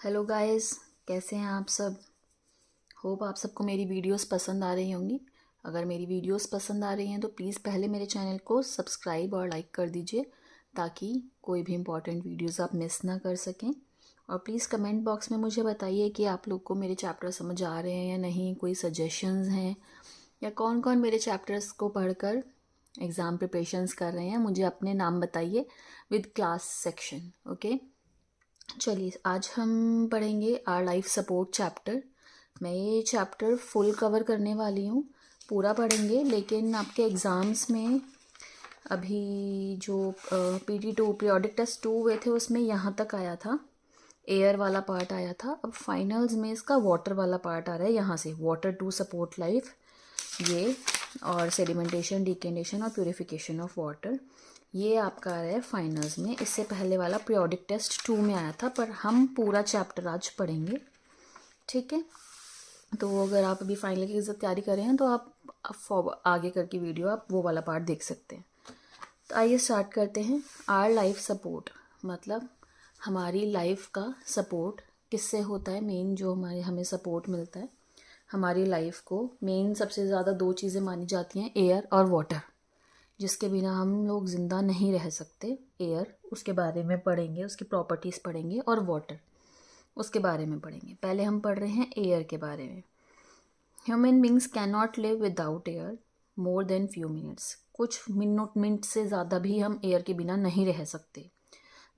Hello guys, कैसे हैं आप सब। होप आप सबको मेरी वीडियोस पसंद आ रही होंगी। अगर मेरी वीडियोस पसंद आ रही हैं तो प्लीज़ पहले मेरे चैनल को सब्सक्राइब और लाइक कर दीजिए ताकि कोई भी इम्पॉर्टेंट वीडियोस आप मिस ना कर सकें। और प्लीज़ कमेंट बॉक्स में मुझे बताइए कि आप लोग को मेरे चैप्टर समझ आ रहे हैं या नहीं, कोई सजेशंस हैं या कौन कौन मेरे चैप्टर्स को पढ़कर एग्ज़ाम प्रिपरेशंस कर रहे हैं। मुझे अपने नाम बताइए विद क्लास सेक्शन। ओके, चलिए आज हम पढ़ेंगे आर लाइफ सपोर्ट चैप्टर। मैं ये चैप्टर फुल कवर करने वाली हूँ, पूरा पढ़ेंगे। लेकिन आपके एग्ज़ाम्स में अभी जो PT2 पीरियोडिक टेस्ट 2 हुए थे उसमें यहाँ तक आया था, एयर वाला पार्ट आया था। अब फाइनल्स में इसका वाटर वाला पार्ट आ रहा है, यहाँ से वाटर टू सपोर्ट लाइफ ये, और सेडिमेंटेशन, डिकेंडेशन और प्यूरिफिकेशन ऑफ वाटर ये आपका आ रहा है फाइनल्स में। इससे पहले वाला पीरियोडिक टेस्ट 2 में आया था, पर हम पूरा चैप्टर आज पढ़ेंगे, ठीक है। तो अगर आप अभी फाइनल की तैयारी कर रहे हैं तो आप आगे करके वीडियो आप वो वाला पार्ट देख सकते हैं। तो आइए स्टार्ट करते हैं। आर लाइफ सपोर्ट मतलब हमारी लाइफ का सपोर्ट किससे होता है। मेन जो हमें सपोर्ट मिलता है हमारी लाइफ को, मेन सबसे ज़्यादा 2 चीज़ें मानी जाती हैं, एयर और वाटर, जिसके बिना हम लोग ज़िंदा नहीं रह सकते। एयर, उसके बारे में पढ़ेंगे, उसकी प्रॉपर्टीज़ पढ़ेंगे, और वाटर उसके बारे में पढ़ेंगे। पहले हम पढ़ रहे हैं एयर के बारे में। Human beings can not live without air more than few minutes. कुछ मिनट से ज़्यादा भी हम एयर के बिना नहीं रह सकते।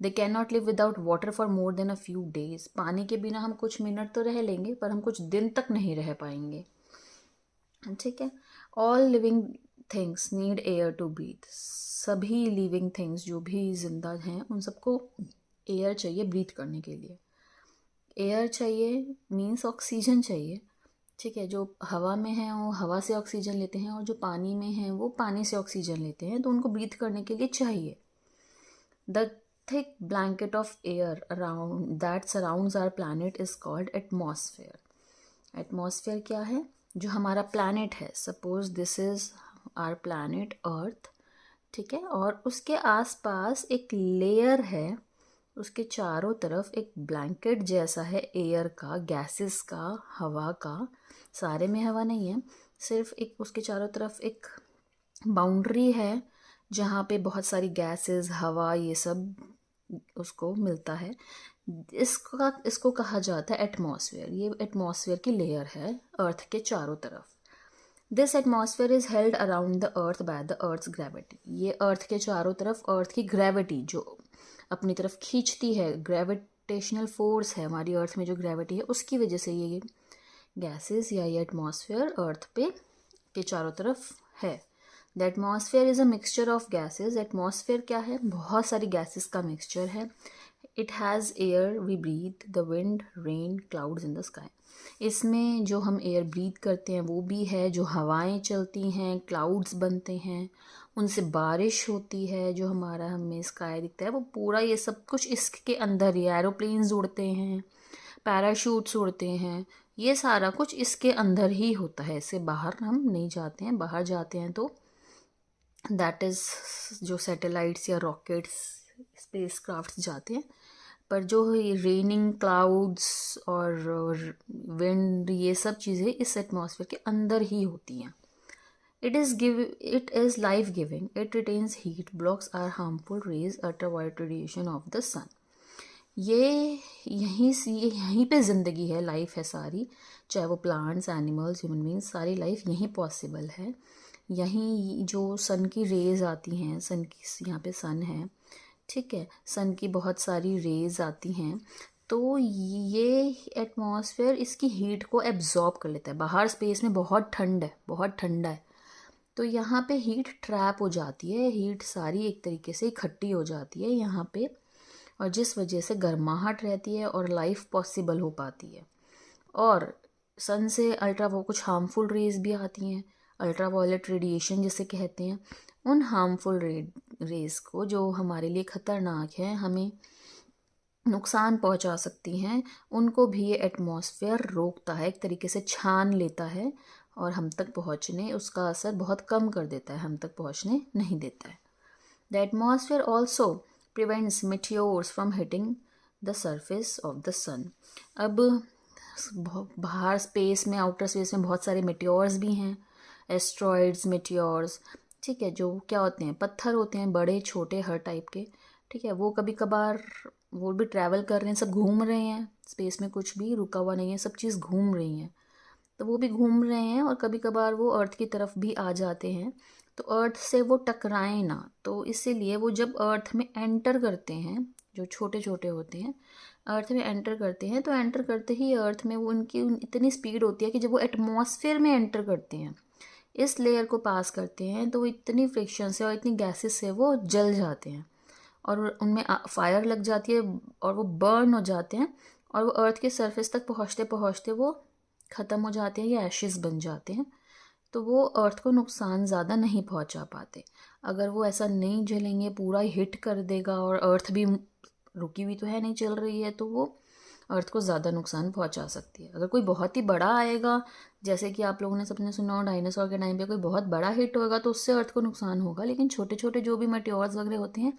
They can not live without water for more than a few days. पानी के बिना हम कुछ मिनट तो रह लेंगे पर हम कुछ दिन तक नहीं रह पाएंगे, ठीक है। All living things need air to breathe. सभी लिविंग थिंग्स जो भी जिंदा हैं उन सबको एयर चाहिए ब्रीथ करने के लिए। एयर चाहिए मीन्स ऑक्सीजन चाहिए, ठीक है। जो हवा में है वो हवा से ऑक्सीजन लेते हैं और जो पानी में है वो पानी से ऑक्सीजन लेते हैं, तो उनको ब्रीथ करने के लिए चाहिए। The thick blanket of air around that surrounds our planet is called atmosphere. Atmosphere क्या है? जो हमारा प्लैनेट है, suppose this is our planet earth, ठीक है, और उसके आसपास एक लेयर है, उसके चारों तरफ एक ब्लैंकेट जैसा है एयर का, गैसेस का, हवा का। सारे में हवा नहीं है, सिर्फ एक उसके चारों तरफ एक बाउंड्री है जहाँ पे बहुत सारी गैसेस, हवा, ये सब उसको मिलता है। इसको कहा जाता है एटमॉस्फेयर। ये एटमॉस्फेयर की लेयर है अर्थ के चारों तरफ। This atmosphere is held around the earth by the earth's gravity. ये अर्थ के चारों तरफ अर्थ की ग्रेविटी जो अपनी तरफ खींचती है, ग्रेविटेशनल फोर्स है हमारी अर्थ में जो ग्रेविटी है, उसकी वजह से ये गैसेस या ये एटमॉस्फेयर अर्थ पे के चारों तरफ है। The atmosphere is a mixture of gases. Atmosphere क्या है? बहुत सारी गैसेस का मिक्सचर है। It has air we breathe, the wind, rain, clouds in the sky. इसमें जो हम एयर ब्रीथ करते हैं वो भी है, जो हवाएं चलती हैं, क्लाउड्स बनते हैं, उनसे बारिश होती है, जो हमारा हमें स्काई दिखता है वो पूरा, ये सब कुछ इसके अंदर ही। एरोप्लेन्स उड़ते हैं, पैराशूट्स उड़ते हैं, ये सारा कुछ इसके अंदर ही होता है। इससे बाहर हम नहीं जाते हैं। बाहर जाते हैं तो दैट इज़ जो सैटेलाइट्स या रॉकेट्स, स्पेस क्राफ्ट्स जाते हैं। पर जो रेनिंग क्लाउड्स और विंड, ये सब चीज़ें इस एटमॉस्फेयर के अंदर ही होती हैं। It is life giving, it retains heat, blocks are harmful rays ultraviolet radiation of the sun. ये यहीं पे ज़िंदगी है, लाइफ है सारी, चाहे वो प्लांट्स, एनिमल्स, ह्यूमन बींग्स, सारी लाइफ यहीं पॉसिबल है। यहीं जो सन की रेज आती हैं, सन की, यहाँ पे सन है, ठीक है, सन की बहुत सारी रेज आती हैं, तो ये एटमॉस्फेयर इसकी हीट को एब्जॉर्ब कर लेता है। बाहर स्पेस में बहुत ठंड है, बहुत ठंडा है, तो यहाँ पे हीट ट्रैप हो जाती है, हीट सारी एक तरीके से इकट्ठी हो जाती है यहाँ पे, और जिस वजह से गर्माहट रहती है और लाइफ पॉसिबल हो पाती है। और सन से वो कुछ हार्मफुल रेज भी आती हैं, अल्ट्रा वायलेट रेडिएशन जिसे कहते हैं। उन हार्मफुल रेज को, जो हमारे लिए ख़तरनाक है, हमें नुकसान पहुंचा सकती हैं, उनको भी ये एटमॉस्फेयर रोकता है, एक तरीके से छान लेता है और हम तक पहुंचने, उसका असर बहुत कम कर देता है, हम तक पहुंचने नहीं देता है। The atmosphere also prevents meteors from hitting the surface of the sun. अब बाहर स्पेस में, आउटर स्पेस में बहुत सारे मेटियोर्स भी हैं, एस्ट्रॉइड्स, मेटियोर्स, ठीक है, जो क्या होते हैं, पत्थर होते हैं, बड़े छोटे हर टाइप के, ठीक है। वो कभी कभार वो भी ट्रैवल कर रहे हैं, सब घूम रहे हैं स्पेस में, कुछ भी रुका हुआ नहीं है, सब चीज़ घूम रही हैं। तो वो भी घूम रहे हैं और कभी कभार वो अर्थ की तरफ भी आ जाते हैं, तो अर्थ से वो टकराएं ना, तो इसीलिए वो जब अर्थ में एंटर करते हैं, जो छोटे छोटे होते हैं, अर्थ में एंटर करते हैं, तो एंटर करते ही अर्थ में वो उनकी इतनी स्पीड होती है कि जब वो एटमॉस्फेयर में एंटर करते हैं, इस लेयर को पास करते हैं, तो वो इतनी फ्रिक्शन से और इतनी गैसेस से वो जल जाते हैं और उनमें फायर लग जाती है और वो बर्न हो जाते हैं और वो अर्थ के सरफेस तक पहुँचते पहुँचते वो ख़त्म हो जाते हैं या एशेस बन जाते हैं। तो वो अर्थ को नुकसान ज़्यादा नहीं पहुंचा पाते। अगर वो ऐसा नहीं झेलेंगे, पूरा हिट कर देगा और अर्थ भी रुकी हुई तो है नहीं, चल रही है, तो वो अर्थ को ज़्यादा नुकसान पहुंचा सकती है। अगर कोई बहुत ही बड़ा आएगा, जैसे कि आप लोगों ने सबने सुना हो डायनासोर के टाइम पे कोई बहुत बड़ा हिट होगा तो उससे अर्थ को नुकसान होगा, लेकिन छोटे छोटे जो भी मेटियोर्स वगैरह होते हैं,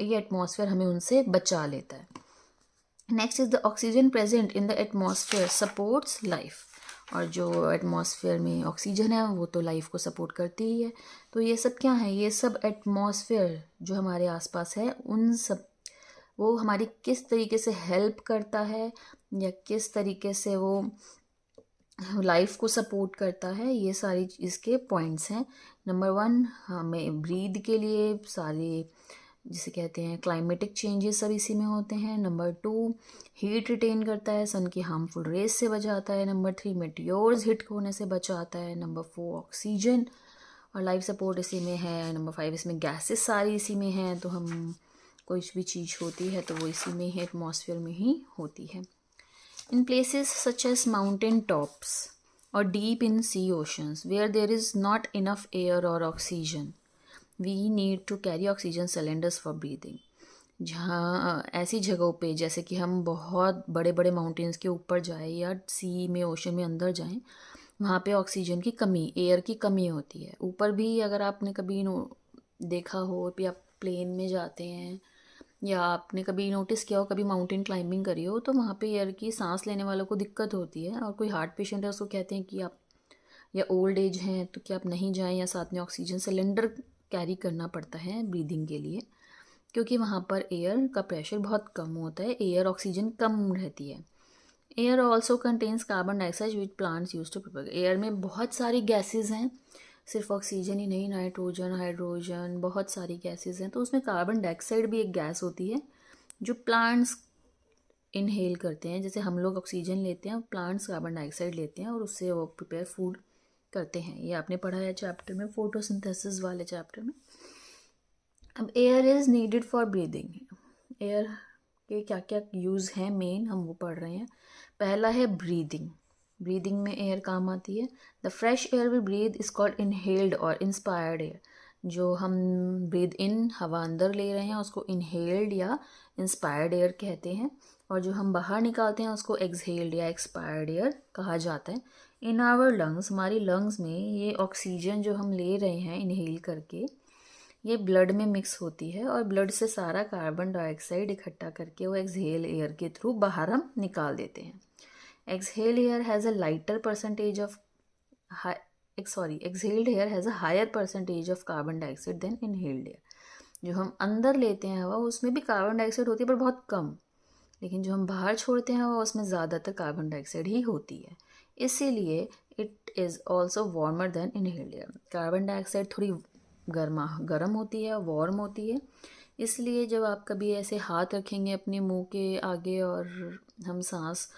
ये एटमॉस्फेयर हमें उनसे बचा लेता है। Next is the oxygen present in the atmosphere supports life. और जो एटमॉस्फेयर में ऑक्सीजन है वो तो लाइफ को सपोर्ट करती ही है। तो ये सब क्या है, ये सब एटमॉस्फेयर जो हमारे आसपास है, उन सब वो हमारी किस तरीके से हेल्प करता है या किस तरीके से वो लाइफ को सपोर्ट करता है, ये सारी इसके पॉइंट्स हैं। नंबर 1, हमें ब्रीद के लिए सारे जिसे कहते हैं क्लाइमेटिक चेंजेस सब इसी में होते हैं। नंबर 2, हीट रिटेन करता है, सन की हार्मफुल रेस से बचाता है। नंबर 3, मेटियोर्स हिट होने से बचाता है। नंबर 4, ऑक्सीजन और लाइफ सपोर्ट इसी में है। नंबर 5, इसमें गैसेस सारी इसी में हैं, तो हम कोई भी चीज़ होती है तो वो इसी में ही, एटमॉस्फेयर में ही होती है। In places such as mountain tops or deep in sea oceans where there is not enough air or oxygen, we need to carry oxygen cylinders for breathing. जहाँ ऐसी जगहों पे, जैसे कि हम बहुत बड़े बड़े माउंटेन्स के ऊपर जाएं या सी में, ओशन में अंदर जाएं, वहाँ पे ऑक्सीजन की कमी, एयर की कमी होती है। ऊपर भी अगर आपने कभी देखा हो या प्लेन में जाते हैं या आपने कभी नोटिस किया हो, कभी माउंटेन क्लाइंबिंग करी हो, तो वहाँ पे एयर की सांस लेने वालों को दिक्कत होती है। और कोई हार्ट पेशेंट है उसको कहते हैं कि आप, या ओल्ड एज हैं तो कि आप नहीं जाएं, या साथ में ऑक्सीजन सिलेंडर कैरी करना पड़ता है ब्रीदिंग के लिए, क्योंकि वहाँ पर एयर का प्रेशर बहुत कम होता है, एयर ऑक्सीजन कम रहती है। Air also contains carbon dioxide which plants use to propagate. Air में बहुत सारी गैसेज हैं, सिर्फ ऑक्सीजन ही नहीं, नाइट्रोजन, हाइड्रोजन, बहुत सारी गैसेज हैं। तो उसमें कार्बन डाइऑक्साइड भी एक गैस होती है जो प्लांट्स इनहेल करते हैं। जैसे हम लोग ऑक्सीजन लेते हैं, प्लांट्स कार्बन डाइऑक्साइड लेते हैं और उससे वो प्रिपेयर फूड करते हैं। ये आपने पढ़ा है चैप्टर में, फोटोसिंथेसिस वाले चैप्टर में। अब air is needed for breathing. Air के क्या क्या यूज़ हैं मेन, हम वो पढ़ रहे हैं। पहला है ब्रीदिंग। ब्रीदिंग में एयर काम आती है। The fresh air we breathe is called inhaled और इंस्पायर्ड एयर। जो हम ब्रीद इन हवा अंदर ले रहे हैं उसको इनहेल्ड या इंस्पायर्ड एयर कहते हैं, और जो हम बाहर निकालते हैं उसको एक्सहेल्ड या एक्सपायर्ड एयर कहा जाता है। इन आवर लंग्स, हमारी लंग्स में ये ऑक्सीजन जो हम ले रहे हैं इनहेल करके, ये ब्लड में मिक्स होती है और ब्लड से सारा कार्बन डाइऑक्साइड इकट्ठा करके वो एक्सहेल एयर के थ्रू बाहर हम निकाल देते हैं। Exhale air has a lighter percentage of exhaled air has a higher percentage of carbon dioxide than inhaled air. जो हम अंदर लेते हैं हवा, उसमें भी कार्बन डाइऑक्साइड होती है पर बहुत कम, लेकिन जो हम बाहर छोड़ते हैं हवा, उसमें ज़्यादातर कार्बन डाइऑक्साइड ही होती है। इसीलिए it is also warmer than inhaled air. Carbon dioxide थोड़ी गर्म होती है, वार्म होती है। इसलिए जब आप कभी ऐसे हाथ रखेंगे अपने मुंह के आगे और हम सांस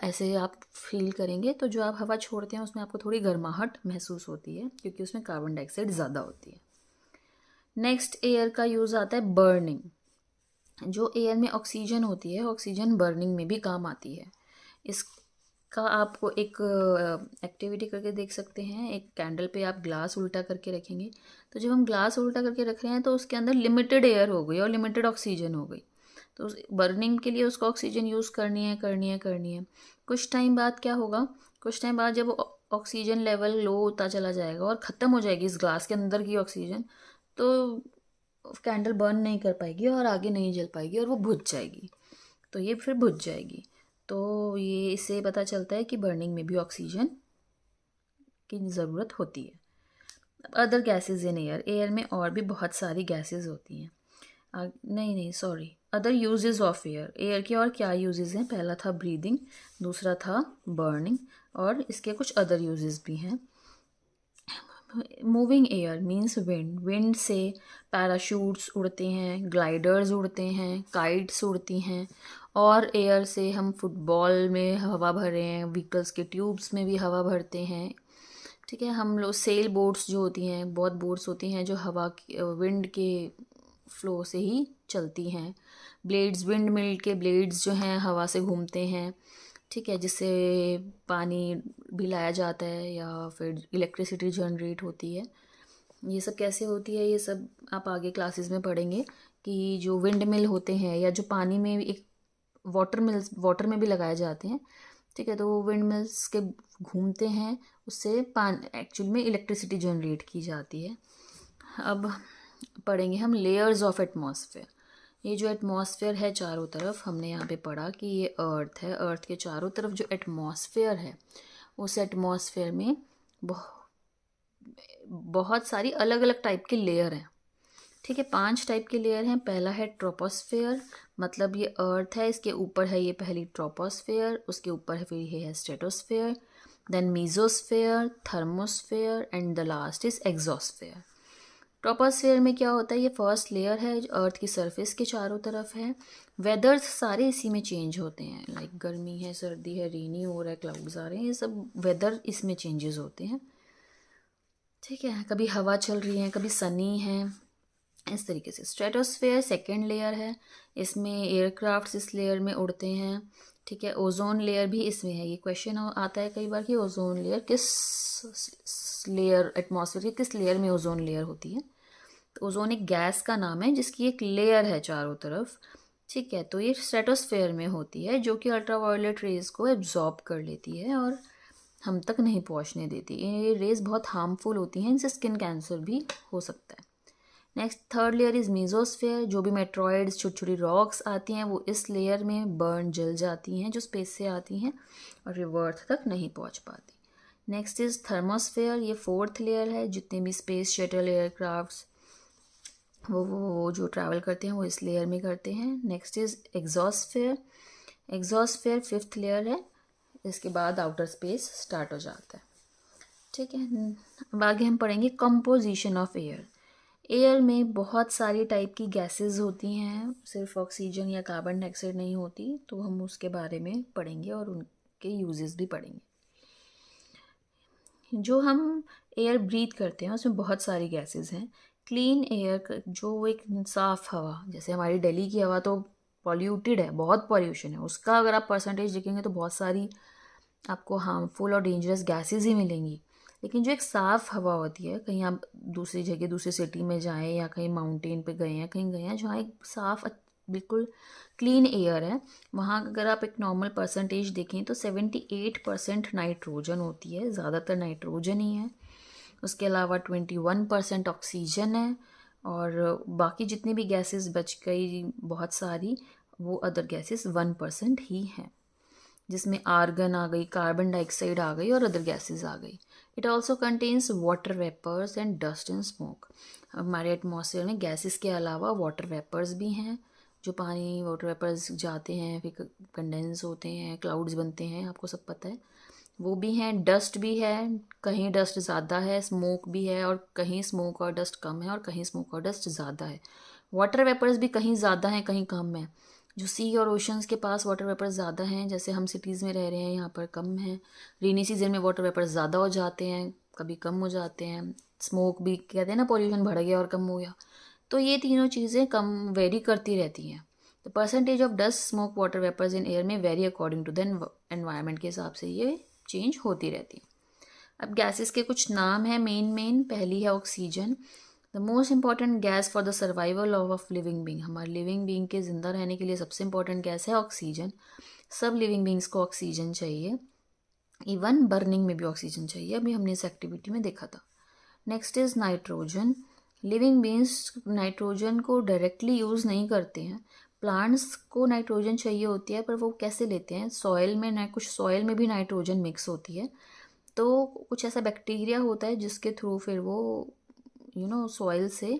ऐसे आप फील करेंगे, तो जो आप हवा छोड़ते हैं उसमें आपको थोड़ी गर्माहट महसूस होती है, क्योंकि उसमें कार्बन डाइऑक्साइड ज़्यादा होती है। नेक्स्ट एयर का यूज़ आता है बर्निंग। जो एयर में ऑक्सीजन होती है, ऑक्सीजन बर्निंग में भी काम आती है। इसका आपको एक एक्टिविटी करके देख सकते हैं। एक कैंडल पे आप ग्लास उल्टा करके रखेंगे, तो जब हम ग्लास उल्टा करके रख रहे हैं तो उसके अंदर लिमिटेड एयर हो गई और लिमिटेड ऑक्सीजन हो गई, तो बर्निंग के लिए उसको ऑक्सीजन यूज़ करनी है। कुछ टाइम बाद क्या होगा, कुछ टाइम बाद जब ऑक्सीजन लेवल लो होता चला जाएगा और ख़त्म हो जाएगी इस ग्लास के अंदर की ऑक्सीजन, तो कैंडल बर्न नहीं कर पाएगी और आगे नहीं जल पाएगी और वो बुझ जाएगी, तो ये फिर बुझ जाएगी। तो ये इससे पता चलता है कि बर्निंग में भी ऑक्सीजन की ज़रूरत होती है। Other gases in air, air में और भी बहुत सारी गैसेज होती हैं। नहीं sorry, other uses of air, air के और क्या यूजेस हैं? पहला था ब्रीदिंग, दूसरा था बर्निंग, और इसके कुछ अदर यूजेस भी हैं। Moving air means wind, wind से पैराशूट्स उड़ते हैं, ग्लाइडर्स उड़ते हैं, काइट्स उड़ती हैं, और एयर से हम फुटबॉल में हवा भर रहे हैं, व्हीकल्स के ट्यूब्स में भी हवा भरते हैं। ठीक है, हम लोग सेल बोट्स जो होती हैं, बहुत बोट्स होती हैं जो हवा की विंड के फ्लो से ही चलती हैं। ब्लेड्स, विंड मिल के ब्लेड्स जो हैं हवा से घूमते हैं, ठीक है, जिससे पानी भी लाया जाता है या फिर इलेक्ट्रिसिटी जनरेट होती है। ये सब कैसे होती है, ये सब आप आगे क्लासेस में पढ़ेंगे कि जो विंड मिल होते हैं या जो पानी में एक वाटर में भी लगाए जाते हैं, ठीक है, तो वो विंड मिल्स के घूमते हैं, उससे एक्चुअल में इलेक्ट्रिसिटी जनरेट की जाती है। अब पढ़ेंगे हम लेयर्स ऑफ एटमॉस्फेयर। ये जो एटमॉस्फेयर है चारों तरफ, हमने यहाँ पे पढ़ा कि ये अर्थ है, अर्थ के चारों तरफ जो एटमॉस्फेयर है, उस एटमॉस्फेयर में बहुत सारी अलग अलग टाइप के लेयर हैं। ठीक है, 5 टाइप के लेयर हैं। पहला है ट्रोपोस्फेयर, मतलब ये अर्थ है, इसके ऊपर है ये पहली ट्रोपोस्फेयर, उसके ऊपर है फिर ये है stratosphere, then mesosphere, thermosphere and the last is exosphere. Troposphere में क्या होता है, ये फर्स्ट लेयर है जो अर्थ की सरफेस के चारों तरफ है। वेदर्स सारे इसी में चेंज होते हैं, लाइक गर्मी है, सर्दी है, रेनी हो रहा है, क्लाउड्स आ रहे हैं, ये सब वेदर इसमें चेंजेस होते हैं। ठीक है, कभी हवा चल रही है, कभी सनी है, इस तरीके से। स्ट्रेटोस्फेयर सेकेंड लेयर है, इसमें एयरक्राफ्ट्स इस लेयर में उड़ते हैं। ठीक है, ओजोन लेयर भी इसमें है। ये क्वेश्चन आता है कई बार कि ओजोन लेयर किस लेयर, एटमॉस्फेयर के किस लेयर में ओजोन लेयर होती है। तो ओजोन एक गैस का नाम है जिसकी एक लेयर है चारों तरफ। ठीक है, तो ये स्ट्रेटोस्फेयर में होती है जो कि अल्ट्रावायलेट रेज को एब्जॉर्ब कर लेती है और हम तक नहीं पहुंचने देती। ये रेज बहुत हार्मफुल होती हैं, इनसे स्किन कैंसर भी हो सकता है। Next third layer is mesosphere, जो भी मेट्रॉइड्स, छोटी छोटी रॉक्स आती हैं वो इस लेयर में बर्न जल जाती हैं, जो स्पेस से आती हैं और ये अर्थ तक नहीं पहुंच पाती। नेक्स्ट इज थर्मोस्फेयर, ये फोर्थ लेयर है, जितने भी स्पेस शटल एयरक्राफ्ट्स वो जो ट्रैवल करते हैं वो इस लेयर में करते हैं। Next is exosphere, exosphere fifth layer है, इसके बाद आउटर स्पेस स्टार्ट हो जाता है। ठीक है, अब आगे हम पढ़ेंगे कंपोजिशन ऑफ एयर। एयर में बहुत सारी टाइप की गैसेस होती हैं, सिर्फ ऑक्सीजन या कार्बन डाइऑक्साइड नहीं होती, तो हम उसके बारे में पढ़ेंगे और उनके यूजेस भी पढ़ेंगे। जो हम एयर ब्रीथ करते हैं उसमें बहुत सारी गैसेस हैं। क्लीन एयर, जो एक साफ़ हवा, जैसे हमारी दिल्ली की हवा तो पॉल्यूटेड है, बहुत पॉल्यूशन है, उसका अगर आप परसेंटेज देखेंगे तो बहुत सारी आपको हार्मफुल और डेंजरस गैसेस ही मिलेंगी। लेकिन जो एक साफ़ हवा होती है, कहीं आप दूसरी जगह, दूसरी सिटी में जाएं या कहीं माउंटेन पे गए हैं, कहीं गए हैं जहाँ एक साफ़ बिल्कुल क्लीन एयर है, वहाँ अगर आप एक नॉर्मल परसेंटेज देखें तो 78% नाइट्रोजन होती है, ज़्यादातर नाइट्रोजन ही है। उसके अलावा 21% ऑक्सीजन है, और बाकी जितनी भी गैसेस बच गई बहुत सारी, वो अदर गैसेस 1% ही हैं, जिसमें आर्गन आ गई, कार्बन डाइऑक्साइड आ गई और अदर गैसेस आ गई। It also contains water vapours and dust and smoke. हमारे एटमॉस्फेयर में गैसेस के अलावा वाटर वेपर्स भी हैं, जो पानी वाटर वेपर्स जाते हैं फिर कंडेंस होते हैं, क्लाउड्स बनते हैं, आपको सब पता है, वो भी हैं। डस्ट भी है, कहीं डस्ट ज़्यादा है, स्मोक भी है, और कहीं स्मोक और डस्ट कम है और कहीं स्मोक और डस्ट ज़्यादा है। वाटर वेपर्स भी कहीं ज़्यादा हैं कहीं कम है। जो सी और ओशंस के पास वाटर वेपर्स ज़्यादा हैं, जैसे हम सिटीज़ में रह रहे हैं यहाँ पर कम है। रेनी सीजन में वाटर वेपर्स ज़्यादा हो जाते हैं, कभी कम हो जाते हैं। स्मोक भी कहते हैं ना, पॉल्यूशन बढ़ गया और कम हो गया, तो ये तीनों चीज़ें कम वेरी करती रहती हैं। The percentage of dust, smoke, water vapours in air में vary according to the environment के हिसाब से ये चेंज होती रहती है। अब गैसेस के कुछ नाम हैं मेन। पहली है oxygen, the most important gas for the survival of living being. हमारे लिविंग बींग के ज़िंदा रहने के लिए सबसे इंपॉर्टेंट गैस है ऑक्सीजन। सब लिविंग बींग्स को ऑक्सीजन चाहिए, इवन बर्निंग में भी ऑक्सीजन चाहिए, अभी हमने इस एक्टिविटी में देखा था। Next is nitrogen, living beings nitrogen को डायरेक्टली यूज़ नहीं करते हैं। प्लांट्स को नाइट्रोजन चाहिए होती है, पर वो कैसे लेते हैं, सॉइल में कुछ सॉइल में भी नाइट्रोजन मिक्स होती है, तो कुछ ऐसा बैक्टीरिया होता है जिसके थ्रू फिर वो सॉइल से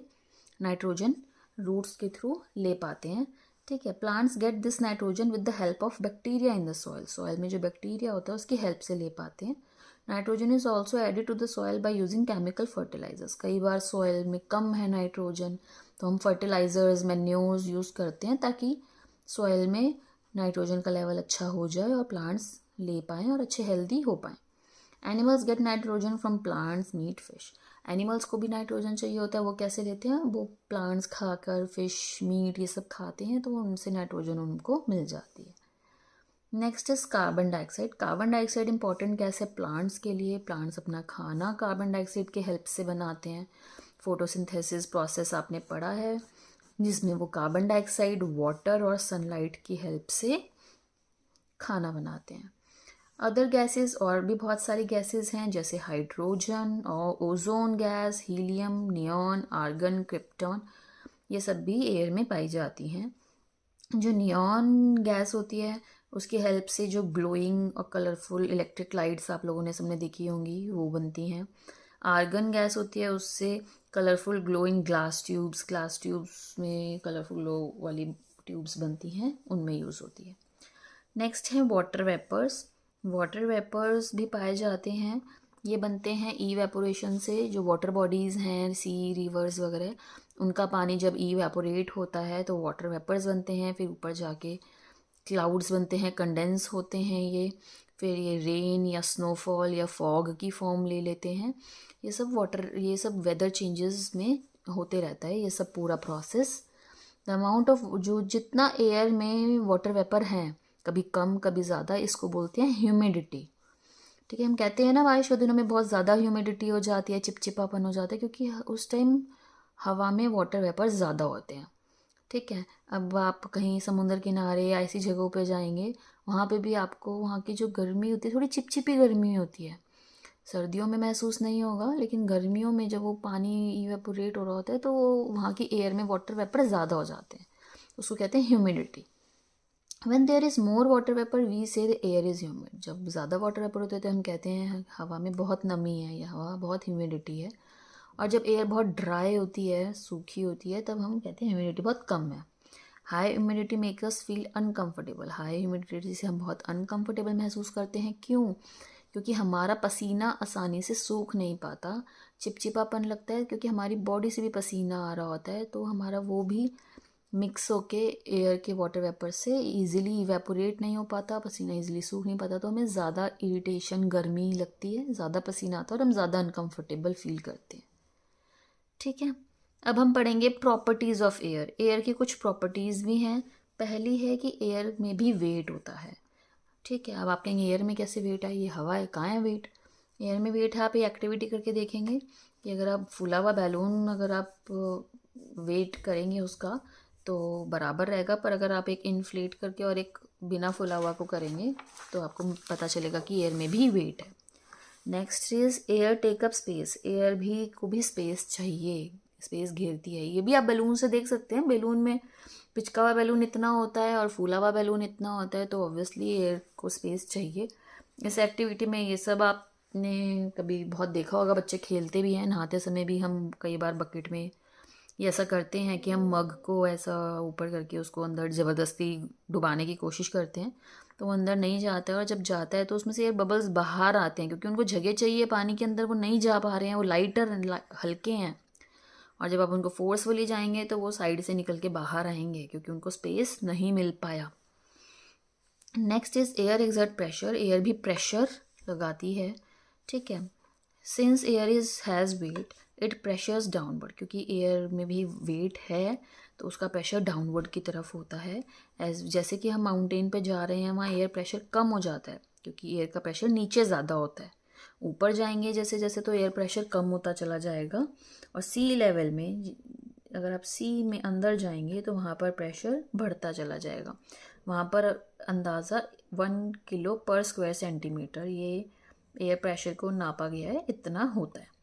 नाइट्रोजन रूट्स के थ्रू ले पाते हैं। ठीक है, plants get this nitrogen with the help of bacteria in the soil. Soil में जो बैक्टीरिया होता है उसकी हेल्प से ले पाते हैं। Nitrogen is also added to the soil by using chemical fertilisers. कई बार सॉइल में कम है नाइट्रोजन, तो हम फर्टिलाइजर्स, मैन्योर्स यूज़ करते हैं ताकि सॉइल में नाइट्रोजन का लेवल अच्छा हो जाए और प्लांट्स ले पाएँ और अच्छे हेल्दी हो पाएँ। Animals get nitrogen from plants, meat, fish. Animals को भी नाइट्रोजन चाहिए होता है, वो कैसे लेते हैं, वो प्लांट्स खाकर, फिश, मीट ये सब खाते हैं, तो उनसे नाइट्रोजन उनको मिल जाती है। Next is carbon dioxide. Carbon dioxide important gas है प्लांट्स के लिए। प्लांट्स अपना खाना कार्बन डाइऑक्साइड के हेल्प से बनाते हैं। फोटोसिंथेसिस प्रोसेस आपने पढ़ा है, जिसमें वो कार्बन डाइऑक्साइड, वाटर और सनलाइट की हेल्प से खाना बनाते हैं। अदर गैसेस, और भी बहुत सारी गैसेस हैं, जैसे हाइड्रोजन और ozone gas, helium, neon, argon, krypton, ये सब भी एयर में पाई जाती हैं। जो नियॉन गैस होती है उसकी हेल्प से जो ग्लोइंग और कलरफुल इलेक्ट्रिक लाइट्स आप लोगों ने सबने देखी होंगी वो बनती हैं। आर्गन गैस होती है, उससे कलरफुल ग्लोइंग ग्लास ट्यूब्स में कलरफुल ग्लो वाली ट्यूब्स बनती हैं, उनमें यूज़ होती है। नेक्स्ट है वाटर वेपर्स। वाटर वेपर्स भी पाए जाते हैं, ये बनते हैं इवेपोरेशन से। जो वाटर बॉडीज़ हैं, सी, रिवर्स वगैरह, उनका पानी जब इवेपोरेट होता है तो वाटर वेपर्स बनते हैं, फिर ऊपर जाके क्लाउड्स बनते हैं, कंडेंस होते हैं ये, फिर ये रेन या स्नोफॉल या फॉग की फॉर्म ले लेते हैं। ये सब वेदर चेंजेस में होते रहता है ये सब पूरा प्रोसेस। द अमाउंट ऑफ, जो जितना एयर में वाटर वेपर हैं, कभी कम कभी ज़्यादा, इसको बोलते हैं ह्यूमिडिटी। ठीक है, हम कहते हैं ना बारिश के दिनों में बहुत ज़्यादा ह्यूमिडिटी हो जाती है, चिपचिपापन हो जाता है, क्योंकि उस टाइम हवा में वाटर वेपर ज़्यादा होते हैं। ठीक है, अब आप कहीं समुद्र किनारे या ऐसी जगहों पे जाएंगे, वहाँ पे भी आपको वहाँ की जो गर्मी होती है, थोड़ी चिपचिपी गर्मी होती है। सर्दियों में महसूस नहीं होगा, लेकिन गर्मियों में जब वो पानी इवेपोरेट हो रहा होता है तो वहाँ की एयर में वाटर वेपर ज़्यादा हो जाते हैं, उसको कहते हैं humidity. When there is more water vapor, we say the air is humid. जब ज़्यादा वाटर वेपर होते हैं तो हम कहते हैं हवा में बहुत नमी है या हवा बहुत ह्यूमिडिटी है। और जब एयर बहुत ड्राई होती है, सूखी होती है, तब हम कहते हैं ह्यूमिडिटी बहुत कम है। High humidity make us feel uncomfortable. High humidity से हम बहुत अनकम्फर्टेबल महसूस करते हैं। क्यों? क्योंकि हमारा पसीना आसानी से सूख नहीं पाता, चिपचिपापन लगता है, क्योंकि हमारी बॉडी से भी पसीना आ रहा होता है, तो हमारा वो भी मिक्स होके एयर के वाटर वेपर से इजीली इवेपोरेट नहीं हो पाता, पसीना इजीली सूख नहीं पाता, तो हमें ज़्यादा इरिटेशन, गर्मी लगती है, ज़्यादा पसीना आता है और हम ज़्यादा अनकम्फर्टेबल फील करते हैं। ठीक है, अब हम पढ़ेंगे प्रॉपर्टीज़ ऑफ एयर। एयर की कुछ प्रॉपर्टीज़ भी हैं। पहली है कि एयर में भी वेट होता है। ठीक है, अब आप कहेंगे एयर में कैसे वेट है, ये हवा है, कहाँ है वेट? एयर में वेट है, आप ये एक्टिविटी करके देखेंगे कि अगर आप फूला हुआ बैलून, अगर आप वेट करेंगे उसका तो बराबर रहेगा, पर अगर आप एक इन्फ्लेट करके और एक बिना फुला हुआ को करेंगे तो आपको पता चलेगा कि एयर में भी वेट है। Next is air take up space. Air भी को भी स्पेस चाहिए, स्पेस घेरती है। ये भी आप बैलून से देख सकते हैं, बैलून में पिचका हुआ बैलून इतना होता है और फूला हुआ बैलून इतना होता है, तो ऑब्वियसली एयर को स्पेस चाहिए। इस एक्टिविटी में ये सब आपने कभी बहुत देखा होगा, बच्चे खेलते भी हैं, नहाते समय भी हम कई बार बकेट में ये ऐसा करते हैं कि हम मग को ऐसा ऊपर करके उसको अंदर ज़बरदस्ती डुबाने की कोशिश करते हैं, तो वो अंदर नहीं जाता है, और जब जाता है तो उसमें से एयर बबल्स बाहर आते हैं, क्योंकि उनको जगह चाहिए पानी के अंदर, वो नहीं जा पा रहे हैं, वो लाइटर हल्के हैं, और जब आप उनको फोर्सफुली जाएंगे तो वो साइड से निकल के बाहर आएंगे, क्योंकि उनको स्पेस नहीं मिल पाया। Next is air exert pressure. Air भी प्रेशर लगाती है। ठीक है, since air has wait it pressures downward. क्योंकि एयर में भी वेट है तो उसका प्रेशर डाउनवर्ड की तरफ होता है। जैसे कि हम माउंटेन पे जा रहे हैं, वहाँ एयर प्रेशर कम हो जाता है, क्योंकि एयर का प्रेशर नीचे ज़्यादा होता है। ऊपर जाएंगे जैसे जैसे तो एयर प्रेशर कम होता चला जाएगा, और सी लेवल में अगर आप सी में अंदर जाएंगे तो वहाँ पर प्रेशर बढ़ता चला जाएगा। वहाँ पर अंदाज़ा 1 किलो पर स्क्वायर सेंटीमीटर ये एयर प्रेशर को नापा गया है, इतना होता है।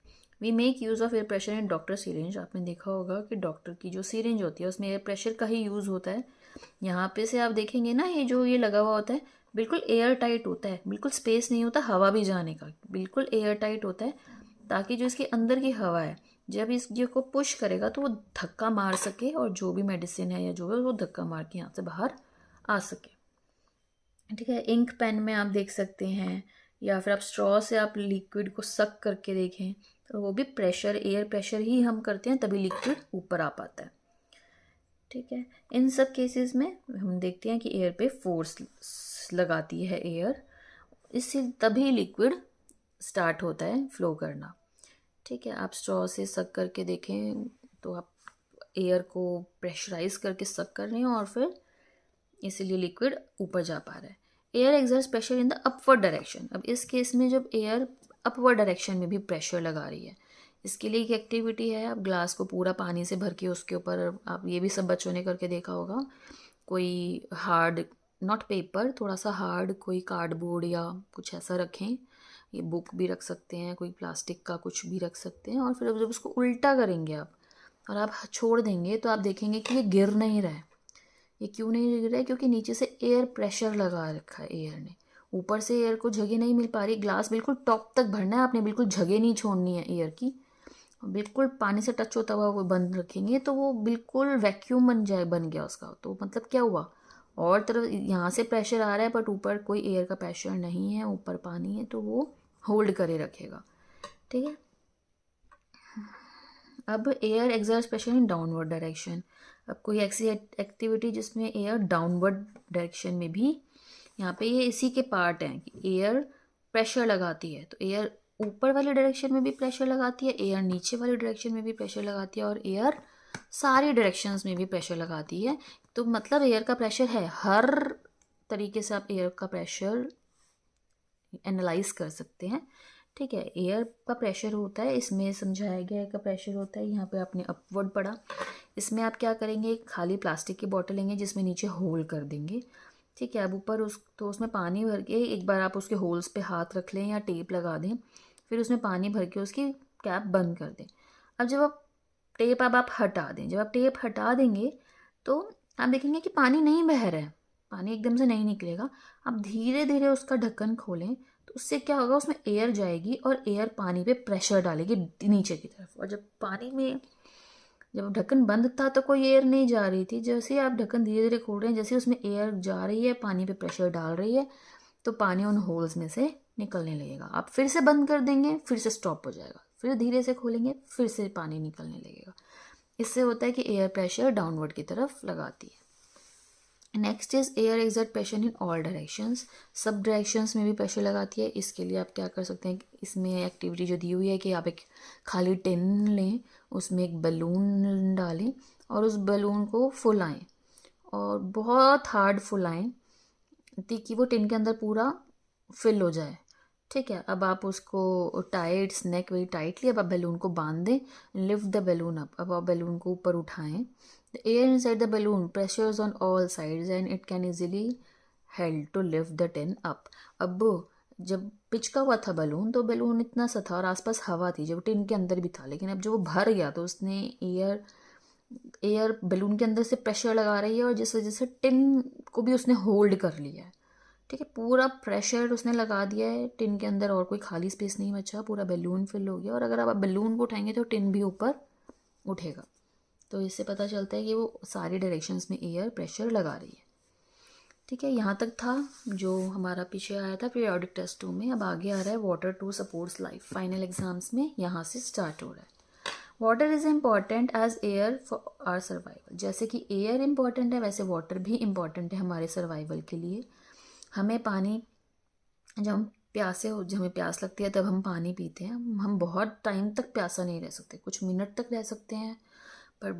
We make use of air pressure in doctor syringe. आपने देखा होगा कि डॉक्टर की जो सीरेंज होती है उसमें एयर प्रेशर का ही यूज़ होता है। यहाँ पे से आप देखेंगे ना, ये जो ये लगा हुआ होता है बिल्कुल एयर टाइट होता है, बिल्कुल स्पेस नहीं होता हवा भी जाने का, बिल्कुल एयर टाइट होता है, ताकि जो इसके अंदर की हवा है जब इस ये को पुश करेगा तो वो धक्का मार सके और जो भी मेडिसिन है या जो है वो धक्का मार के यहाँ से बाहर आ सके। ठीक है, इंक पेन में आप देख सकते हैं, या फिर आप स्ट्रॉ से आप लिक्विड को सक करके देखें तो वो भी प्रेशर, एयर प्रेशर ही हम करते हैं तभी लिक्विड ऊपर आ पाता है। ठीक है, इन सब केसेस में हम देखते हैं कि एयर पे फोर्स लगाती है एयर, इससे तभी लिक्विड स्टार्ट होता है फ्लो करना। ठीक है, आप स्ट्रॉ से सक करके देखें तो आप एयर को प्रेशराइज करके सक कर रहे हैं और फिर इसीलिए लिक्विड ऊपर जा पा रहा है। Air exerts pressure in the upward direction. अब इस केस में जब एयर अपवर्ड डायरेक्शन में भी प्रेशर लगा रही है, इसके लिए एक एक्टिविटी है, आप ग्लास को पूरा पानी से भर के उसके ऊपर, आप ये भी सब बच्चों ने करके देखा होगा, कोई हार्ड, नॉट पेपर, थोड़ा सा हार्ड कोई कार्डबोर्ड या कुछ ऐसा रखें, ये बुक भी रख सकते हैं, कोई प्लास्टिक का कुछ भी रख सकते हैं, और फिर जब उसको उल्टा करेंगे आप और आप छोड़ देंगे तो आप देखेंगे कि ये गिर नहीं रहा है। ये क्यों नहीं गिर रहा है? क्योंकि नीचे से एयर प्रेशर लगा रखा है एयर ने, ऊपर से एयर को जगह नहीं मिल पा रही। ग्लास बिल्कुल टॉप तक भरना है आपने, बिल्कुल जगह नहीं छोड़नी है एयर की, बिल्कुल पानी से टच होता हुआ वो बंद रखेंगे तो वो बिल्कुल वैक्यूम बन गया उसका। तो मतलब क्या हुआ, और तरफ यहाँ से प्रेशर आ रहा है बट ऊपर कोई एयर का प्रेशर नहीं है, ऊपर पानी है, तो वो होल्ड करे रखेगा। ठीक है, अब air exerts pressure in downward direction. अब कोई ऐसी एक्टिविटी जिसमें एयर डाउनवर्ड डायरेक्शन में भी, यहाँ पे ये इसी के पार्ट हैं कि एयर प्रेशर लगाती है, तो एयर ऊपर वाली डायरेक्शन में भी प्रेशर लगाती है, एयर नीचे वाली डायरेक्शन में भी प्रेशर लगाती है, और एयर सारी डायरेक्शंस में भी प्रेशर लगाती है। तो मतलब एयर का प्रेशर है, हर तरीके से आप एयर का प्रेशर एनालाइज कर सकते हैं। ठीक है, एयर का प्रेशर होता है, इसमें समझाया गया एयर का प्रेशर होता है, यहाँ पे आपने अपवर्ड पढ़ा। इसमें आप क्या करेंगे, खाली प्लास्टिक की बोतल लेंगे जिसमें नीचे होल कर देंगे। ठीक है, अब ऊपर तो उसमें पानी भर के एक बार आप उसके होल्स पे हाथ रख लें या टेप लगा दें, फिर उसमें पानी भर के उसकी कैप बंद कर दें। अब जब आप टेप आप हटा दें, जब आप टेप हटा देंगे तो आप देखेंगे कि पानी नहीं बह रहा है, पानी एकदम से नहीं निकलेगा। आप धीरे धीरे उसका ढक्कन खोलें तो उससे क्या होगा, उसमें एयर जाएगी और एयर पानी पे प्रेशर डालेगी नीचे की तरफ। और जब पानी में, जब ढक्कन बंद था तो कोई एयर नहीं जा रही थी, जैसे ही आप ढक्कन धीरे धीरे खोल रहे हैं, जैसे उसमें एयर जा रही है, पानी पे प्रेशर डाल रही है, तो पानी उन होल्स में से निकलने लगेगा। आप फिर से बंद कर देंगे, फिर से स्टॉप हो जाएगा, फिर धीरे से खोलेंगे, फिर से पानी निकलने लगेगा। इससे होता है कि एयर प्रेशर डाउनवर्ड की तरफ लगाती है। Next is air exert pressure in all directions. सब डायरेक्शंस में भी प्रेशर लगाती है। इसके लिए आप क्या कर सकते हैं, इसमें एक्टिविटी जो दी हुई है कि आप एक खाली टिन लें, उसमें एक बलून डालें और उस बलून को फुलाएं और बहुत हार्ड फुलाएं ताकि वो टिन के अंदर पूरा फिल हो जाए। ठीक है, अब आप उसको टाइट, नेक वेरी टाइटली, अब आप बैलून को बांध दें, लिफ्ट द बैलून अप, अब आप बैलून को ऊपर उठाएं। The air inside the balloon pressures on all sides and it can easily help to lift the tin up. अब जब पिचका हुआ था बैलून तो बैलून इतना सा था और आसपास हवा थी जब टिन के अंदर भी था, लेकिन अब जो वो भर गया तो उसने एयर बैलून के अंदर से प्रेशर लगा रही है और जिस वजह से टिन को भी उसने होल्ड कर लिया है। ठीक है, पूरा प्रेशर उसने लगा दिया है टिन के अंदर और कोई खाली स्पेस नहीं बचा, पूरा बैलून फिल हो गया। और अगर आप बैलून को उठाएंगे तो टिन भी ऊपर उठेगा। तो इससे पता चलता है कि वो सारी डायरेक्शंस में एयर प्रेशर लगा रही है। ठीक है, यहाँ तक था जो हमारा पीछे आया था पीरियोडिक टेस्ट 2 में। अब आगे आ रहा है water to supports life. Final exams में यहाँ से स्टार्ट हो रहा है। Water is important as air for our survival. जैसे कि एयर इम्पॉर्टेंट है वैसे वाटर भी इम्पॉर्टेंट है हमारे सर्वाइवल के लिए। हमें पानी, जब हम प्यासे हो, जब हमें प्यास लगती है तब हम पानी पीते हैं। हम बहुत टाइम तक प्यासा नहीं रह सकते, कुछ मिनट तक रह सकते हैं, पर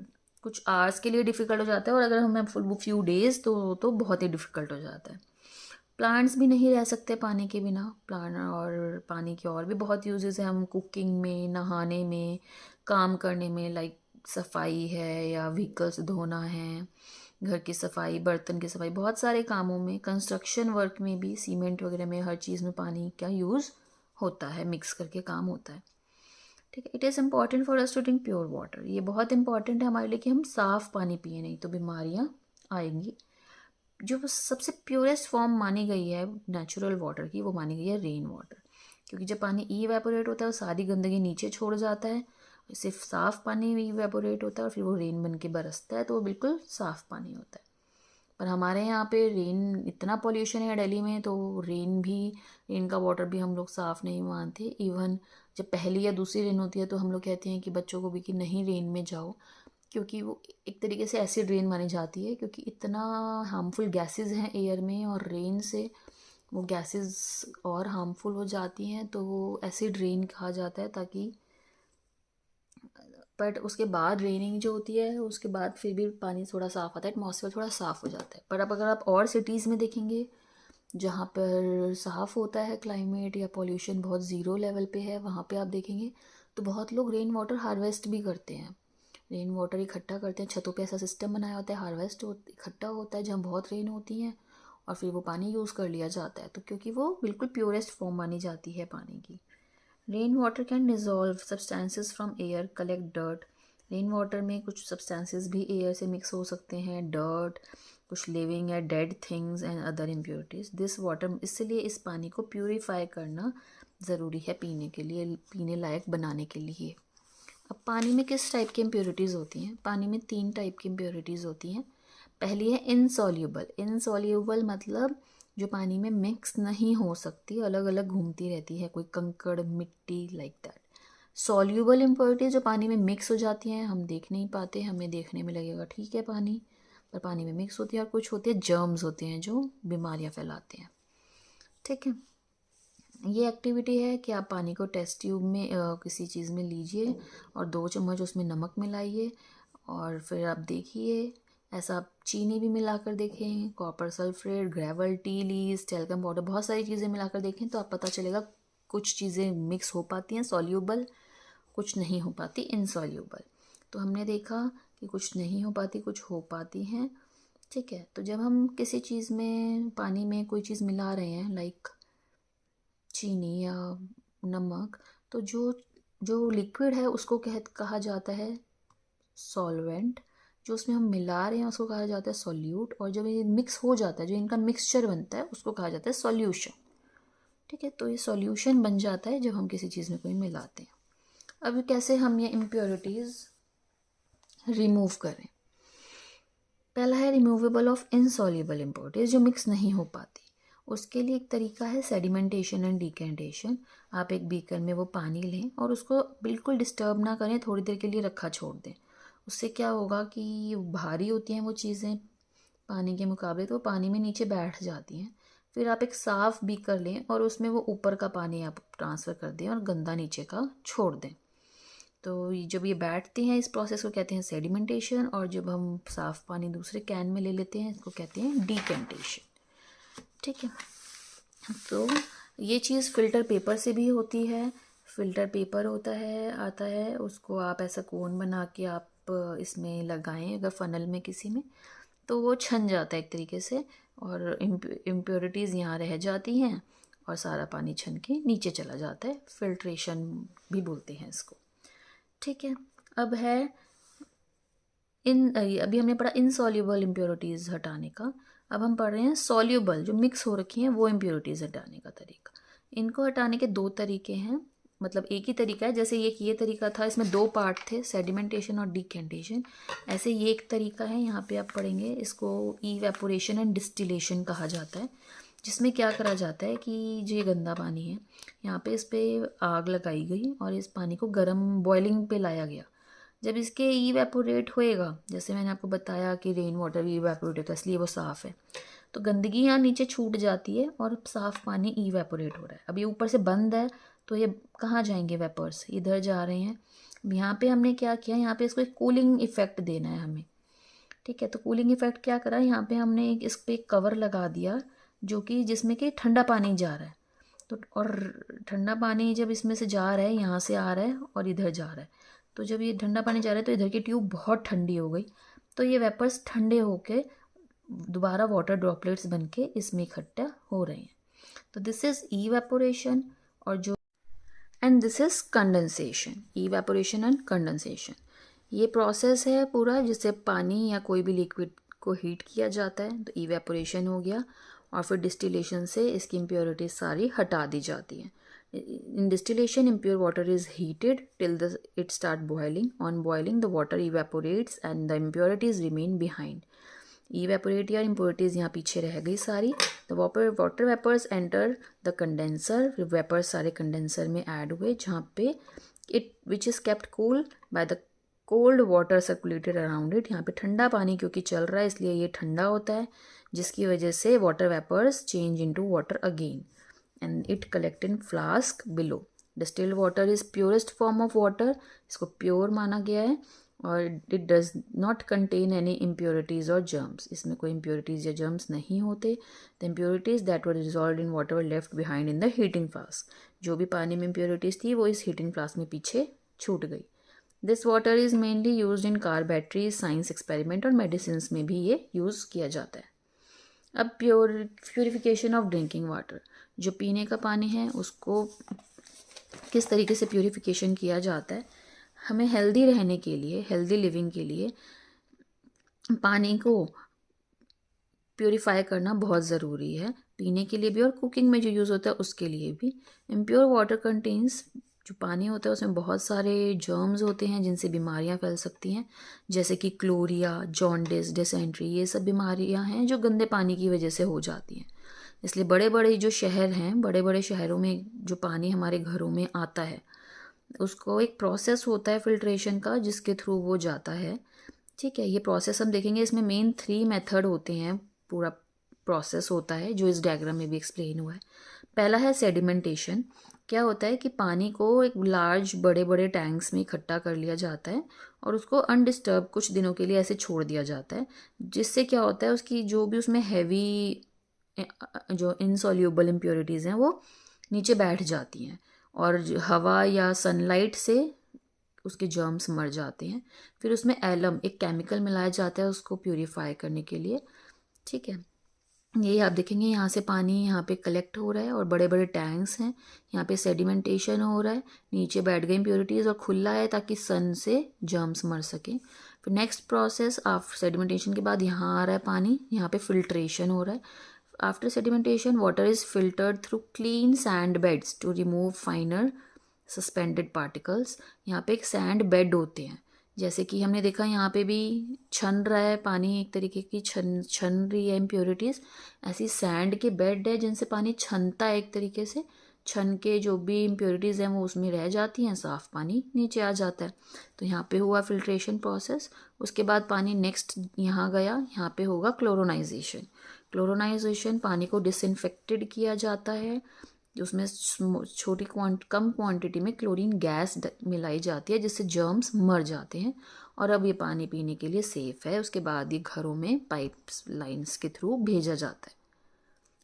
कुछ आवर्स के लिए डिफ़िकल्ट हो जाता है, और अगर हमें फुल फ्यू डेज तो बहुत ही डिफ़िकल्ट हो जाता है। प्लांट्स भी नहीं रह सकते पानी के बिना। प्लांट और पानी के और भी बहुत यूजेस हैं। हम कुकिंग में, नहाने में, काम करने में, लाइक सफाई है या व्हीकल्स धोना है, घर की सफाई, बर्तन की सफाई, बहुत सारे कामों में, कंस्ट्रक्शन वर्क में भी, सीमेंट वगैरह में, हर चीज़ में पानी का यूज़ होता है, मिक्स करके काम होता है। ठीक है। It is important for us to drink pure water, ये बहुत इंपॉर्टेंट है हमारे लिए कि हम साफ़ पानी पिए, नहीं तो बीमारियाँ आएंगी। जो सबसे प्योरेस्ट फॉर्म मानी गई है नेचुरल वाटर की, वो मानी गई है रेन वाटर, क्योंकि जब पानी इवेपोरेट होता है वो सारी गंदगी नीचे छोड़ जाता है, सिर्फ साफ़ पानी इवेपोरेट होता है और फिर वो रेन बन के बरसता है, तो वो बिल्कुल साफ़ पानी होता है। पर हमारे यहाँ पे रेन, इतना पॉल्यूशन है दिल्ली में, तो रेन का वाटर भी हम लोग साफ़ नहीं मानते। इवन जब पहली या दूसरी रेन होती है तो हम लोग कहते हैं कि बच्चों को भी कि नहीं रेन में जाओ, क्योंकि वो एक तरीके से एसिड रेन मानी जाती है, क्योंकि इतना हार्मफुल गैसेस हैं एयर में, और रेन से वो गैसेस और हार्मफुल हो जाती हैं, तो वो एसिड रेन कहा जाता है। ताकि बट उसके बाद रेनिंग जो होती है उसके बाद फिर भी पानी थोड़ा साफ़ आता है, एटमॉस्फेयर थोड़ा साफ़ हो जाता है। पर अब अगर आप और सिटीज़ में देखेंगे जहाँ पर साफ़ होता है क्लाइमेट या पॉल्यूशन बहुत ज़ीरो लेवल पे है, वहाँ पे आप देखेंगे तो बहुत लोग रेन वाटर हार्वेस्ट भी करते हैं, रेन वाटर इकट्ठा करते हैं। छतों पे ऐसा सिस्टम बनाया होता है, हार्वेस्ट इकट्ठा होता है जहाँ बहुत रेन होती हैं, और फिर वो पानी यूज़ कर लिया जाता है, तो क्योंकि वो बिल्कुल प्योरेस्ट फॉर्म मानी जाती है पानी की। Rain water can dissolve substances from air, collect dirt. Rain water में कुछ सब्सटेंसेस भी एयर से मिक्स हो सकते हैं, डर्ट, कुछ लिविंग या dead things and other impurities. This water, इसलिए इस पानी को प्यूरीफाई करना ज़रूरी है पीने के लिए, पीने लायक बनाने के लिए। अब पानी में किस टाइप की इम्प्योरिटीज़ होती हैं? पानी में 3 टाइप की इम्प्योरिटीज़ होती हैं। पहली है इनसॉल्यूबल। इनसॉल्यूबल मतलब जो पानी में मिक्स नहीं हो सकती, अलग अलग घूमती रहती है, कोई कंकड़, मिट्टी, लाइक दैट। सॉल्यूबल इम्प्योरिटीज़ जो पानी में मिक्स हो जाती हैं, हम देख नहीं पाते, हमें देखने में लगेगा ठीक है पानी, पर पानी में मिक्स होती है। और कुछ होते हैं जर्म्स होते हैं जो बीमारियाँ फैलाते हैं। ठीक है। ये एक्टिविटी है कि आप पानी को टेस्ट ट्यूब में किसी चीज़ में लीजिए और 2 चम्मच उसमें नमक मिलाइए, और फिर आप देखिए, ऐसा आप चीनी भी मिलाकर देखें, copper sulphate, gravel, tea leaves, talcum powder, बहुत सारी चीज़ें मिलाकर देखें, तो आप पता चलेगा कुछ चीज़ें मिक्स हो पाती हैं सॉल्यूबल, कुछ नहीं हो पाती इनसॉल्यूबल। तो हमने देखा कि कुछ नहीं हो पाती, कुछ हो पाती हैं। ठीक है। तो जब हम किसी चीज़ में, पानी में कोई चीज़ मिला रहे हैं, लाइक चीनी या नमक, तो जो जो लिक्विड है उसको कहा जाता है सॉल्वेंट, जो उसमें हम मिला रहे हैं उसको कहा जाता है सॉल्यूट, और जब ये मिक्स हो जाता है, जो इनका मिक्सचर बनता है, उसको कहा जाता है सॉल्यूशन। ठीक है। तो ये सॉल्यूशन बन जाता है जब हम किसी चीज़ में कोई मिलाते हैं। अब कैसे हम ये इम्प्योरिटीज़ रिमूव करें? पहला है रिमूवेबल ऑफ इनसॉल्युबल इम्प्योरिटीज, जो मिक्स नहीं हो पाती। उसके लिए एक तरीका है सेडिमेंटेशन एंड डिकेंटेशन। आप एक बीकर में वो पानी लें और उसको बिल्कुल डिस्टर्ब ना करें, थोड़ी देर के लिए रखा छोड़ दें। उससे क्या होगा कि भारी होती हैं वो चीज़ें पानी के मुकाबले, तो पानी में नीचे बैठ जाती हैं। फिर आप एक साफ़ बीकर लें और उसमें वो ऊपर का पानी आप ट्रांसफ़र कर दें और गंदा नीचे का छोड़ दें। तो जब ये बैठते हैं, इस प्रोसेस को कहते हैं सेडिमेंटेशन, और जब हम साफ़ पानी दूसरे कैन में ले लेते हैं, इसको कहते हैं डिकेंटेशन। ठीक है। तो ये चीज़ फ़िल्टर पेपर से भी होती है। फ़िल्टर पेपर होता है, आता है, उसको आप ऐसा कोन बना के आप इसमें लगाएं अगर फ़नल में किसी में, तो वो छन जाता है एक तरीके से, और इम्प्योरिटीज़ यहाँ रह जाती हैं और सारा पानी छन के नीचे चला जाता है। फिल्ट्रेशन भी बोलते हैं इसको। ठीक है। अब है अभी हमने पढ़ा इनसॉल्युबल इम्प्योरिटीज़ हटाने का। अब हम पढ़ रहे हैं सॉल्युबल, जो मिक्स हो रखी हैं वो इम्प्योरिटीज़ हटाने का तरीका। इनको हटाने के 2 तरीके हैं, मतलब एक ही तरीका है। जैसे ये तरीका था, इसमें 2 पार्ट थे, सेडिमेंटेशन और डिकेंटेशन। ऐसे ये एक तरीका है, यहाँ पे आप पढ़ेंगे, इसको इवेपोरेशन एंड डिस्टिलेशन कहा जाता है, जिसमें क्या करा जाता है कि जो ये गंदा पानी है, यहाँ पे इस पर आग लगाई गई और इस पानी को गर्म बॉइलिंग पे लाया गया। जब इसके इवेपोरेट होएगा, जैसे मैंने आपको बताया कि रेन वाटर भी इवेपोरेट होता है, इसलिए वो साफ़ है, तो गंदगी यहाँ नीचे छूट जाती है और साफ़ पानी इवेपोरेट हो रहा है। अब ये ऊपर से बंद है, तो ये कहाँ जाएंगे वेपर्स? इधर जा रहे हैं। यहाँ पे हमने क्या किया, यहाँ पे इसको एक कूलिंग इफेक्ट देना है हमें। ठीक है। तो कूलिंग इफेक्ट क्या करा, यहाँ पे हमने इस पर एक कवर लगा दिया, जो कि जिसमें कि ठंडा पानी जा रहा है। तो और ठंडा पानी जब इसमें से जा रहा है, यहाँ से आ रहा है और इधर जा रहा है, तो जब ये ठंडा पानी जा रहा है तो इधर की ट्यूब बहुत ठंडी हो गई, तो ये वेपर्स ठंडे होके दोबारा वाटर ड्रॉपलेट्स बन के इसमें इकट्ठा हो रहे हैं। तो दिस इज़ इवेपोरेशन। और जो and this is condensation, evaporation and condensation. ये प्रोसेस है पूरा जिससे पानी या कोई भी लिक्विड को हीट किया जाता है, तो इवेपोरेशन हो गया, और फिर डिस्टिलेशन से इसकी इम्प्योरिटीज सारी हटा दी जाती हैं। In distillation, impure water is heated till it start boiling. On boiling, the water evaporates and the impurities remain behind. Evaporate या impurities यहाँ पीछे रह गई सारी। The water vapors enter the condenser. Vapors सारे condenser में add हुए, जहाँ पे which is kept cool by the cold water circulated around it. यहाँ पे ठंडा पानी क्योंकि चल रहा है इसलिए ये ठंडा होता है, जिसकी वजह से water vapors change into water again. And it collect in flask below. Distilled water is purest form of water. इसको pure माना गया है, और it does not contain any impurities or germs. इसमें कोई impurities या germs नहीं होते. The impurities that were dissolved in water were left behind in the heating flask. जो भी पानी में impurities थी वो इस heating flask में पीछे छूट गई. This water is mainly used in car batteries, science experiment और medicines में भी ये use किया जाता है. अब प्योरिफिकेशन ऑफ ड्रिंकिंग वाटर, जो पीने का पानी है उसको किस तरीके से प्योरिफिकेशन किया जाता है। हमें हेल्दी रहने के लिए, हेल्दी लिविंग के लिए पानी को प्योरीफाई करना बहुत ज़रूरी है, पीने के लिए भी और कुकिंग में जो यूज़ होता है उसके लिए भी। इम्प्योर वाटर कंटेन्स, जो पानी होता है उसमें बहुत सारे जर्म्स होते हैं जिनसे बीमारियां फैल सकती हैं, जैसे कि क्लोरिया, जॉन्डिस, डिसेंट्री, ये सब बीमारियां हैं जो गंदे पानी की वजह से हो जाती हैं। इसलिए बड़े बड़े जो शहर हैं, बड़े बड़े शहरों में जो पानी हमारे घरों में आता है उसको एक प्रोसेस होता है फिल्ट्रेशन का, जिसके थ्रू वो जाता है। ठीक है, ये प्रोसेस हम देखेंगे, इसमें मेन 3 मेथड होते हैं, पूरा प्रोसेस होता है जो इस डायग्राम में भी एक्सप्लेन हुआ है। पहला है सेडिमेंटेशन। क्या होता है कि पानी को एक लार्ज बड़े बड़े टैंक्स में इकट्ठा कर लिया जाता है और उसको अनडिस्टर्ब कुछ दिनों के लिए ऐसे छोड़ दिया जाता है, जिससे क्या होता है उसकी जो भी उसमें हैवी जो इनसॉल्यूबल इम्प्योरिटीज़ हैं वो नीचे बैठ जाती हैं, और हवा या सनलाइट से उसके जर्म्स मर जाते हैं। फिर उसमें एलम, एक केमिकल मिलाया जाता है उसको प्यूरिफाई करने के लिए। ठीक है, ये आप देखेंगे यहाँ से पानी यहाँ पे कलेक्ट हो रहा है और बड़े बड़े टैंक्स हैं, यहाँ पे सेडिमेंटेशन हो रहा है, नीचे बैठ गई इम्प्योरिटीज़ और खुला है ताकि सन से जर्म्स मर सकें। फिर नेक्स्ट प्रोसेस, आफ्टर सेडिमेंटेशन के बाद यहाँ आ रहा है पानी, यहाँ पे फिल्ट्रेशन हो रहा है। After sedimentation water is filtered through clean sand beds to remove finer suspended particles. यहाँ पे एक सैंड बेड होते हैं, जैसे कि हमने देखा यहाँ पे भी छन रहा है पानी, एक तरीके की छन रही है इम्प्योरिटीज़, ऐसी सैंड के बेड है जिनसे पानी छनता है, एक तरीके से छन के जो भी इम्प्योरिटीज़ हैं वो उसमें रह जाती हैं, साफ़ पानी नीचे आ जाता है। तो यहाँ पे हुआ फिल्ट्रेशन प्रोसेस। उसके बाद पानी नेक्स्ट यहाँ गया, यहाँ पे होगा क्लोरोनाइजेशन। क्लोरोनाइजेशन, पानी को डिसइंफेक्टेड किया जाता है, उसमें छोटी कम क्वांटिटी में क्लोरीन गैस मिलाई जाती है जिससे जर्म्स मर जाते हैं, और अब ये पानी पीने के लिए सेफ़ है। उसके बाद ये घरों में पाइप्स लाइंस के थ्रू भेजा जाता है।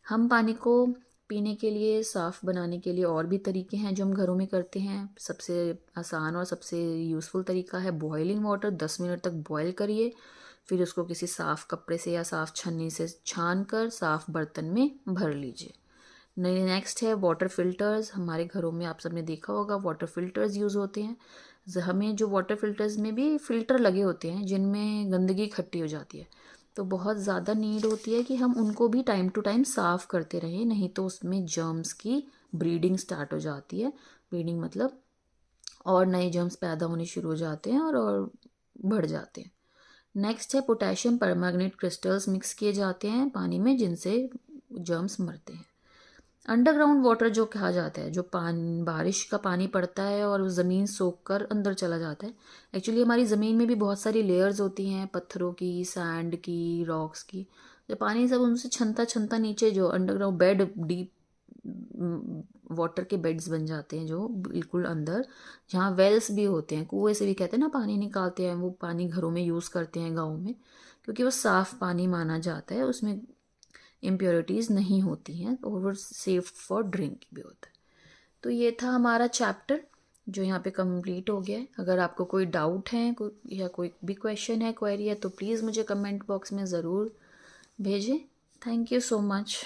हम पानी को पीने के लिए, साफ़ बनाने के लिए और भी तरीके हैं जो हम घरों में करते हैं। सबसे आसान और सबसे यूज़फुल तरीका है बॉइलिंग वाटर। 10 मिनट तक बॉयल करिए, फिर उसको किसी साफ़ कपड़े से या साफ़ छन्नी से छान कर साफ़ बर्तन में भर लीजिए। नेक्स्ट है वाटर फिल्टर्स। हमारे घरों में आप सबने देखा होगा वाटर फिल्टर्स यूज़ होते हैं। हमें जो वाटर फिल्टर्स में भी फ़िल्टर लगे होते हैं जिनमें गंदगी इकट्ठी हो जाती है, तो बहुत ज़्यादा नीड होती है कि हम उनको भी टाइम टू टाइम साफ़ करते रहें, नहीं तो उसमें जर्म्स की ब्रीडिंग स्टार्ट हो जाती है। ब्रीडिंग मतलब और नए जर्म्स पैदा होने शुरू हो जाते हैं और बढ़ जाते हैं। नेक्स्ट है पोटेशियम परमैंगनेट क्रिस्टल्स मिक्स किए जाते हैं पानी में, जिनसे जर्म्स मरते हैं। अंडरग्राउंड वाटर जो कहा जाता है, जो बारिश का पानी पड़ता है और ज़मीन सोख कर अंदर चला जाता है। एक्चुअली हमारी ज़मीन में भी बहुत सारी लेयर्स होती हैं, पत्थरों की, सैंड की, रॉक्स की। जो पानी सब उनसे छनता छनता नीचे जो अंडरग्राउंड बेड, डीप वाटर के बेड्स बन जाते हैं जो बिल्कुल अंदर, जहाँ वेल्स भी होते हैं, कुएं से भी कहते हैं ना पानी निकालते हैं, वो पानी घरों में यूज़ करते हैं गाँव में, क्योंकि वो साफ़ पानी माना जाता है, उसमें इम्प्योरिटीज़ नहीं होती हैं और वो सेफ फॉर ड्रिंक भी होता है। तो ये था हमारा चैप्टर जो यहाँ पे कंप्लीट हो गया है। अगर आपको कोई डाउट है या कोई भी क्वेश्चन है, क्वेरी है, तो प्लीज़ मुझे कमेंट बॉक्स में ज़रूर भेजें। Thank you so much.